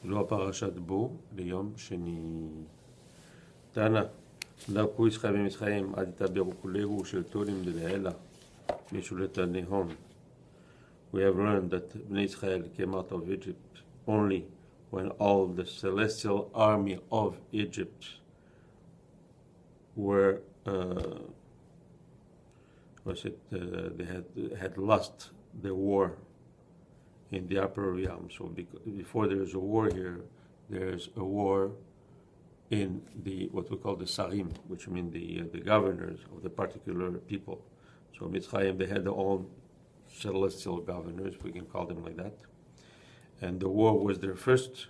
זו פרשת בו ליום שני. תנא, דרכו ישראל במצרים עד יתעברו כולהו של תולים דלעילה משולתניהם. We have learned that Bnei Israel came out of Egypt only when all the celestial army of Egypt were they had lost the war in the upper realm. So before there is a war here, there's a war in the what we call the sarim, which mean the governors of the particular people. So Mitzrayim, they had their own celestial governors, if we can call them like that. And the war was their first,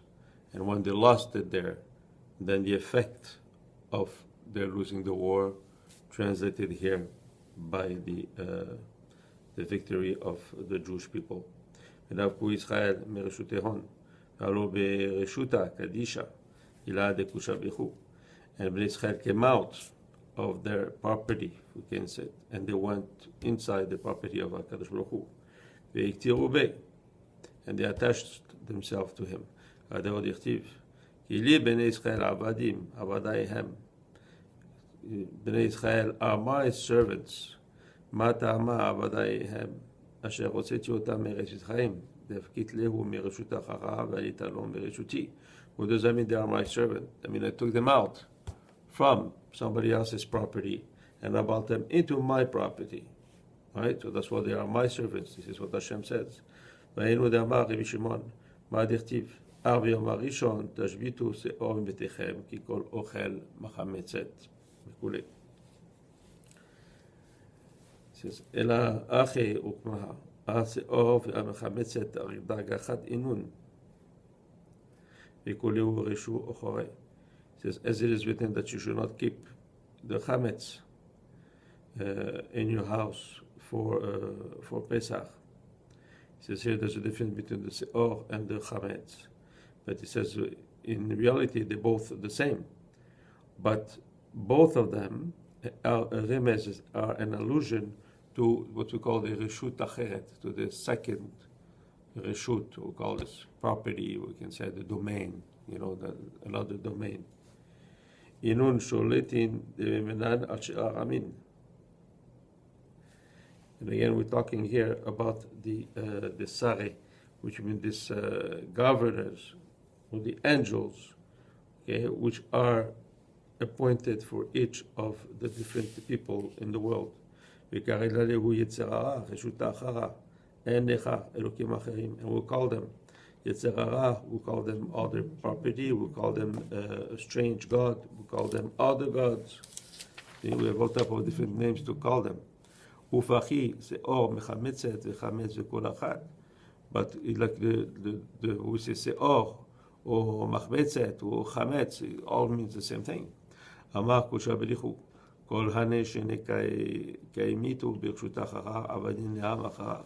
and when they lost it there, then the effect of their losing the war translated here by the victory of the Jewish people. ודווקא ישראל מרשותיהון, ועלו ברשותה קדישה, הילה דקושה ביחו. And Bnei Israel came out of their property, we can say, and they went inside the property of HaKadosh Baruch Hu. והקטירו בי, and they attached themselves to him. עד עוד יכתיב, כי לי בני ישראל עבדים, עבדי הם. בני ישראל are my servants, מה טעמה עבדי הם. אשר הוצאתי אותם מרשת חיים, והפקית להו מרשות אחרה, ועלית לו מרשותי. What does that mean? They are my servant. I mean, I took them out from somebody else's property, and I brought them into my property. Right? So that's why they are my servants. This is what Hashem says. והיינו דאמר רבי שמעון, מה דכתיב? ביום הראשון תשביתו שאור מביתכם, כי כל אוכל מחמצת. וכולי. אלא אחי וכמה, השאור והמחמצת דרגה אחת אינון, וכולהו רשו אחורי. As it is written that you should not keep the chametz in your house for Pesach. It says here there's a difference between the seor and the chametz, but it says in reality they're both the same, but both of them remezes are an allusion to what we call the reshut acheret, to the second reshut, we call this property, we can say the domain, another domain. Inun sholetin demenan al amin. And again, we're talking here about the sare, which means this governors or the angels, okay, which are appointed for each of the different people in the world. And we'll call them Yetzirah, we'll call them other property, we'll call them a strange god, we'll call them other gods. We have all type of different names to call them. Ufachi, se'or, mechametzet, vechametz, vekol achad. But like we say se'or, or machmetzet, or chametz, it all means the same thing. אמר קודשא בריחו, כל הנשנה קיימיתו ברשות אחרה, עבדים לעם אחרה.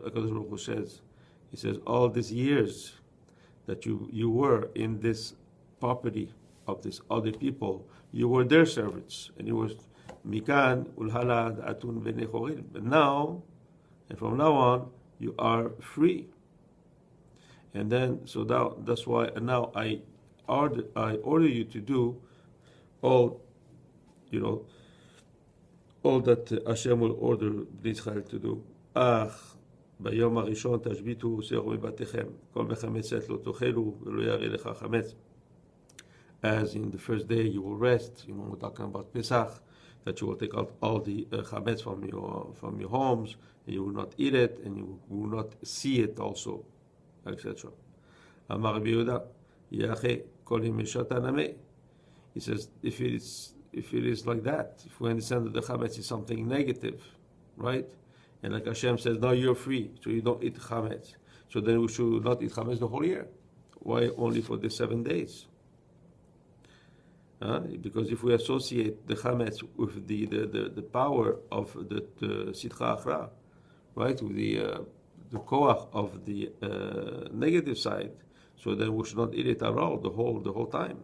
הקדוש ברוך הוא says, he says, all these years that you were in this property of these other people, you were their servants, and you were mikan ulhalad atun v'nechorin. But now, and from now on, you are free. And then, so that's why now I order you to do all that Hashem will order Israel to do. ביום הראשון תשביתו שאור מבתיכם, כל מחמצת לא תאכלו ולא יראה לך חמץ. As in the first day you will rest, we're talking about Pesach, that you will take out all the chametz from your homes, and you will not eat it, and you will not see it also, etc. אמר רבי יהודה, יאחי כל ימי שתן נמי. He says, if it is like that, if we understand that the chametz is something negative, right? And like Hashem says, now you're free, so you don't eat chametz. So then we should not eat chametz the whole year. Why only for the 7 days? Because if we associate the chametz with the power of the sitcha achra, right, with the koach of the negative side, so then we should not eat it at all the whole time.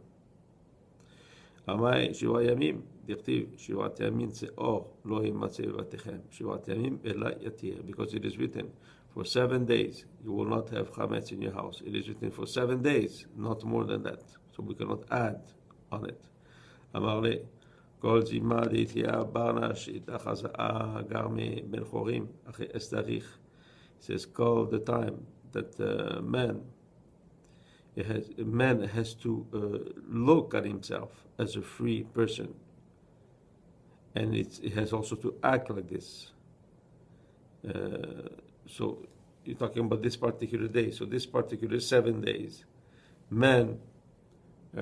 Amai shiva yamim diktiv shivat yamin se'or lo yimatzeh b'vatechem shivat yamim ela yatir, because it is written For 7 days, you will not have chametz in your house. It is written for 7 days, not more than that. So we cannot add on it. Amar le, kol zima deitya barnash itachazaa garme ben chorim ache estarich. It says, call the time that man has to look at himself as a free person. And it has also to act like this. So you're talking about this particular day. So this particular 7 days, man,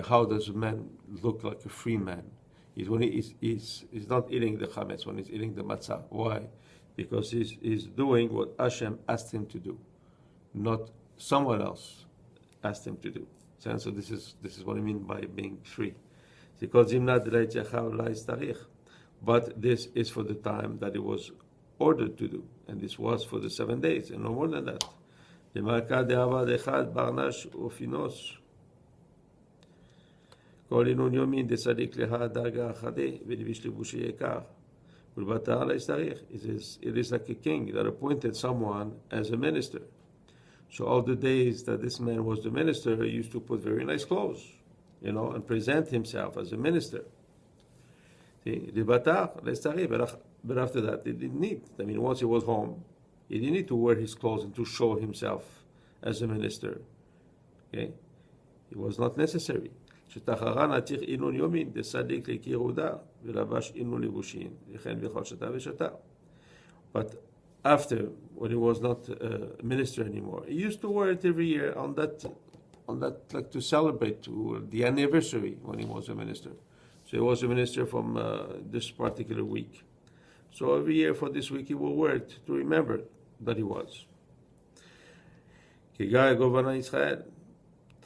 how does a man look like a free man? Is when he's not eating the chametz, when he's eating the matzah. Why? Because he's doing what Hashem asked him to do, not someone else asked him to do. So this is what I mean by being free. But this is for the time that it was ordered to do, and this was for the 7 days, and no more than that. It is like a king that appointed someone as a minister. So all the days that this man was the minister, he used to put very nice clothes, and present himself as a minister. But after that, he didn't need. Once he was home, he didn't need to wear his clothes and to show himself as a minister. Okay? It was not necessary. But after, when he was not a minister anymore, he used to wear it every year on that, like to celebrate the anniversary when he was a minister. So he was a minister from this particular week. So every year for this week he will wear it to remember that he was. It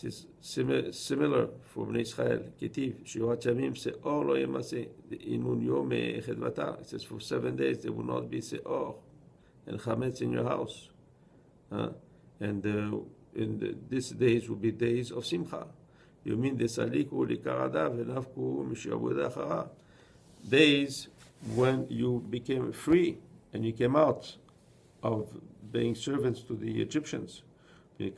is similar for Bnei Israel. Ketiv, Shivat Yamim Se'or lo yemase. Inun yom echad v'atar. It says for 7 days there will not be Se'or and chametz in your house. These days will be days of simcha. Yomin desaliku likarada v'nafku mishabuda achara. Days when you became free and you came out of being servants to the Egyptians. And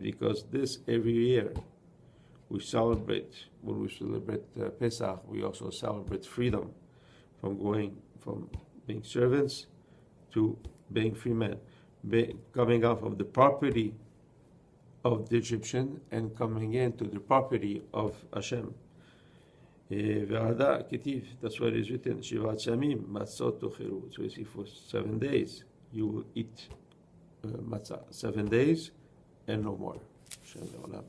because this every year we celebrate, when we celebrate Pesach, we also celebrate freedom from being servants to being free men, coming out of the property of the Egyptian and coming into the property of Hashem. That's why it is written, Shivat Shamim, Matzot Tocheru. So you see, for 7 days you will eat matzah. 7 days and no more. Shem Le'olam.